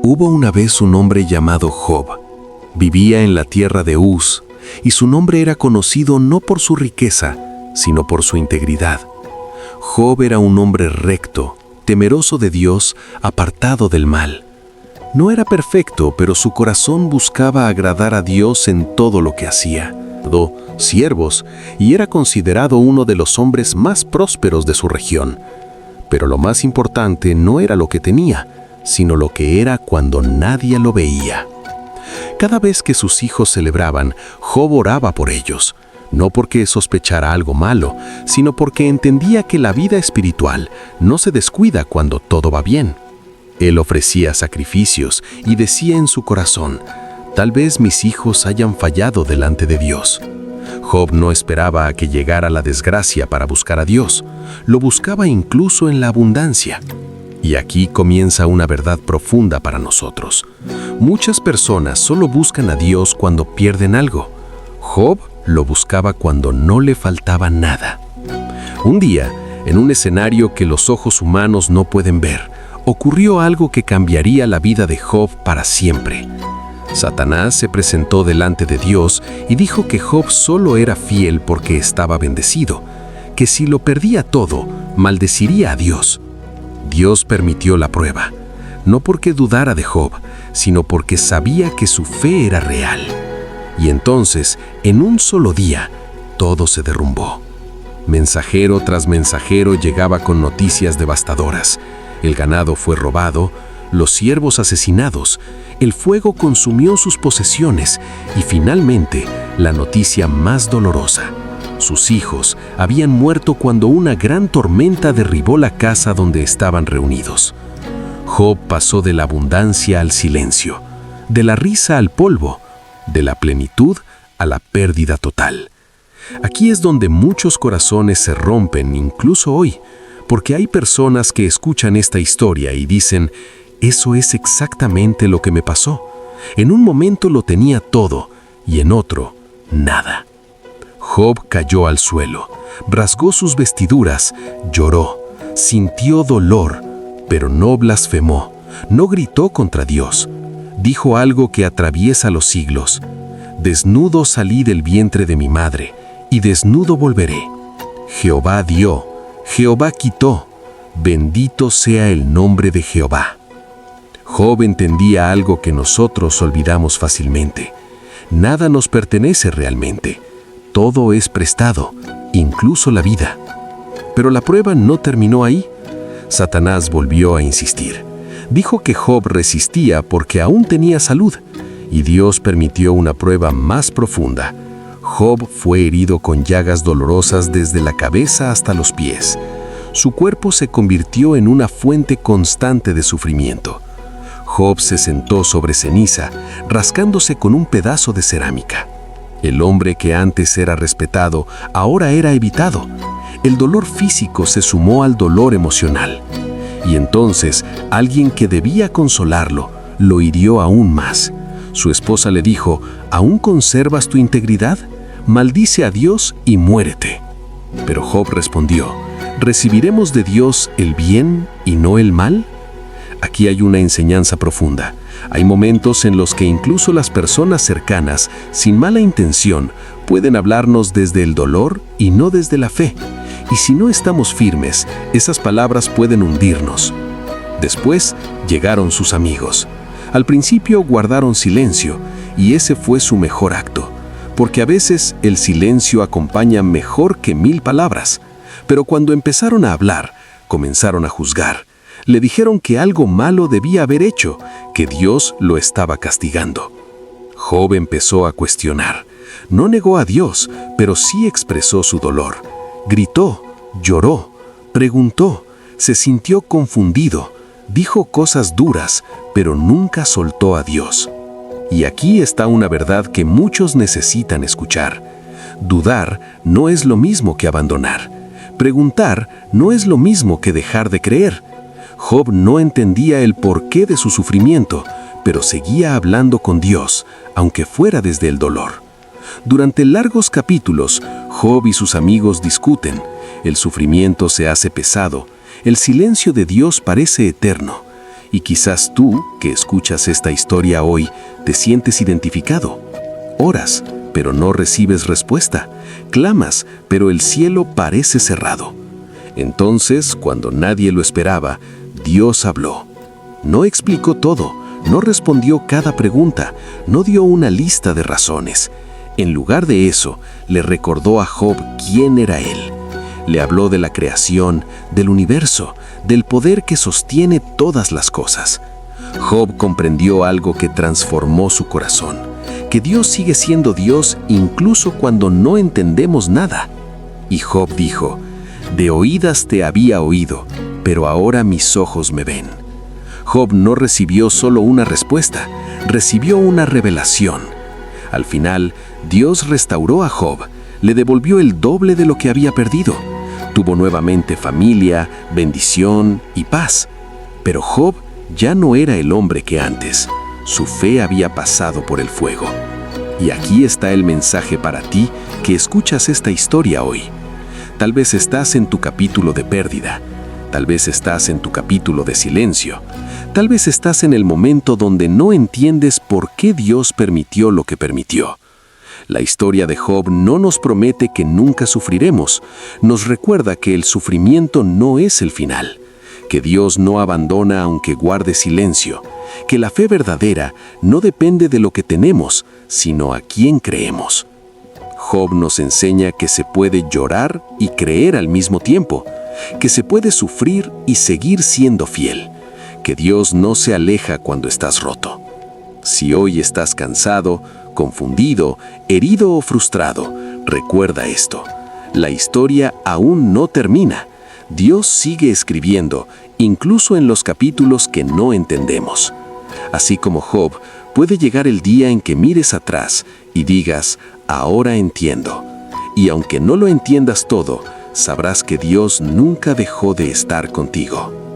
Hubo una vez un hombre llamado Job. Vivía en la tierra de Uz, y su nombre era conocido no por su riqueza, sino por su integridad. Job era un hombre recto, temeroso de Dios, apartado del mal. No era perfecto, pero su corazón buscaba agradar a Dios en todo lo que hacía. Siervos, y era considerado uno de los hombres más prósperos de su región. Pero lo más importante no era lo que tenía, sino lo que era cuando nadie lo veía. Cada vez que sus hijos celebraban, Job oraba por ellos, no porque sospechara algo malo, sino porque entendía que la vida espiritual no se descuida cuando todo va bien. Él ofrecía sacrificios y decía en su corazón: tal vez mis hijos hayan fallado delante de Dios. Job no esperaba a que llegara la desgracia para buscar a Dios, lo buscaba incluso en la abundancia. Y aquí comienza una verdad profunda para nosotros. Muchas personas solo buscan a Dios cuando pierden algo. Job lo buscaba cuando no le faltaba nada. Un día, en un escenario que los ojos humanos no pueden ver, ocurrió algo que cambiaría la vida de Job para siempre. Satanás se presentó delante de Dios y dijo que Job solo era fiel porque estaba bendecido, que si lo perdía todo, maldeciría a Dios. Dios permitió la prueba, no porque dudara de Job, sino porque sabía que su fe era real. Y entonces, en un solo día, todo se derrumbó. Mensajero tras mensajero llegaba con noticias devastadoras. El ganado fue robado, los siervos asesinados, el fuego consumió sus posesiones y finalmente, la noticia más dolorosa: sus hijos habían muerto cuando una gran tormenta derribó la casa donde estaban reunidos. Job pasó de la abundancia al silencio, de la risa al polvo, de la plenitud a la pérdida total. Aquí es donde muchos corazones se rompen, incluso hoy, porque hay personas que escuchan esta historia y dicen: eso es exactamente lo que me pasó. En un momento lo tenía todo y en otro, nada. Job cayó al suelo, rasgó sus vestiduras, lloró, sintió dolor, pero no blasfemó, no gritó contra Dios. Dijo algo que atraviesa los siglos: desnudo salí del vientre de mi madre, y desnudo volveré. Jehová dio, Jehová quitó, bendito sea el nombre de Jehová. Job entendía algo que nosotros olvidamos fácilmente: nada nos pertenece realmente. Todo es prestado, incluso la vida. Pero la prueba no terminó ahí. Satanás volvió a insistir. Dijo que Job resistía porque aún tenía salud, y Dios permitió una prueba más profunda. Job fue herido con llagas dolorosas desde la cabeza hasta los pies. Su cuerpo se convirtió en una fuente constante de sufrimiento. Job se sentó sobre ceniza, rascándose con un pedazo de cerámica. El hombre que antes era respetado, ahora era evitado. El dolor físico se sumó al dolor emocional. Y entonces, alguien que debía consolarlo, lo hirió aún más. Su esposa le dijo: ¿aún conservas tu integridad? Maldice a Dios y muérete. Pero Job respondió: ¿recibiremos de Dios el bien y no el mal? Aquí hay una enseñanza profunda. Hay momentos en los que incluso las personas cercanas, sin mala intención, pueden hablarnos desde el dolor y no desde la fe. Y si no estamos firmes, esas palabras pueden hundirnos. Después llegaron sus amigos. Al principio guardaron silencio, y ese fue su mejor acto, porque a veces el silencio acompaña mejor que 1000 palabras. Pero cuando empezaron a hablar, comenzaron a juzgar. Le dijeron que algo malo debía haber hecho, que Dios lo estaba castigando. Job empezó a cuestionar. No negó a Dios, pero sí expresó su dolor. Gritó, lloró, preguntó, se sintió confundido, dijo cosas duras, pero nunca soltó a Dios. Y aquí está una verdad que muchos necesitan escuchar. Dudar no es lo mismo que abandonar. Preguntar no es lo mismo que dejar de creer. Job no entendía el porqué de su sufrimiento, pero seguía hablando con Dios, aunque fuera desde el dolor. Durante largos capítulos, Job y sus amigos discuten. El sufrimiento se hace pesado, el silencio de Dios parece eterno. Y quizás tú, que escuchas esta historia hoy, te sientes identificado. Oras, pero no recibes respuesta. Clamas, pero el cielo parece cerrado. Entonces, cuando nadie lo esperaba, Dios habló. No explicó todo, no respondió cada pregunta, no dio una lista de razones. En lugar de eso, le recordó a Job quién era él. Le habló de la creación, del universo, del poder que sostiene todas las cosas. Job comprendió algo que transformó su corazón, que Dios sigue siendo Dios incluso cuando no entendemos nada. Y Job dijo: «De oídas te había oído, pero ahora mis ojos me ven». Job no recibió solo una respuesta, recibió una revelación. Al final, Dios restauró a Job, le devolvió el doble de lo que había perdido. Tuvo nuevamente familia, bendición y paz. Pero Job ya no era el hombre que antes. Su fe había pasado por el fuego. Y aquí está el mensaje para ti que escuchas esta historia hoy. Tal vez estás en tu capítulo de pérdida. Tal vez estás en tu capítulo de silencio. Tal vez estás en el momento donde no entiendes por qué Dios permitió lo que permitió. La historia de Job no nos promete que nunca sufriremos. Nos recuerda que el sufrimiento no es el final, que Dios no abandona aunque guarde silencio, que la fe verdadera no depende de lo que tenemos, sino a quién creemos. Job nos enseña que se puede llorar y creer al mismo tiempo, que se puede sufrir y seguir siendo fiel, que Dios no se aleja cuando estás roto. Si hoy estás cansado, confundido, herido o frustrado, recuerda esto: la historia aún no termina. Dios sigue escribiendo, incluso en los capítulos que no entendemos. Así como Job, puede llegar el día en que mires atrás y digas: ahora entiendo. Y aunque no lo entiendas todo, sabrás que Dios nunca dejó de estar contigo.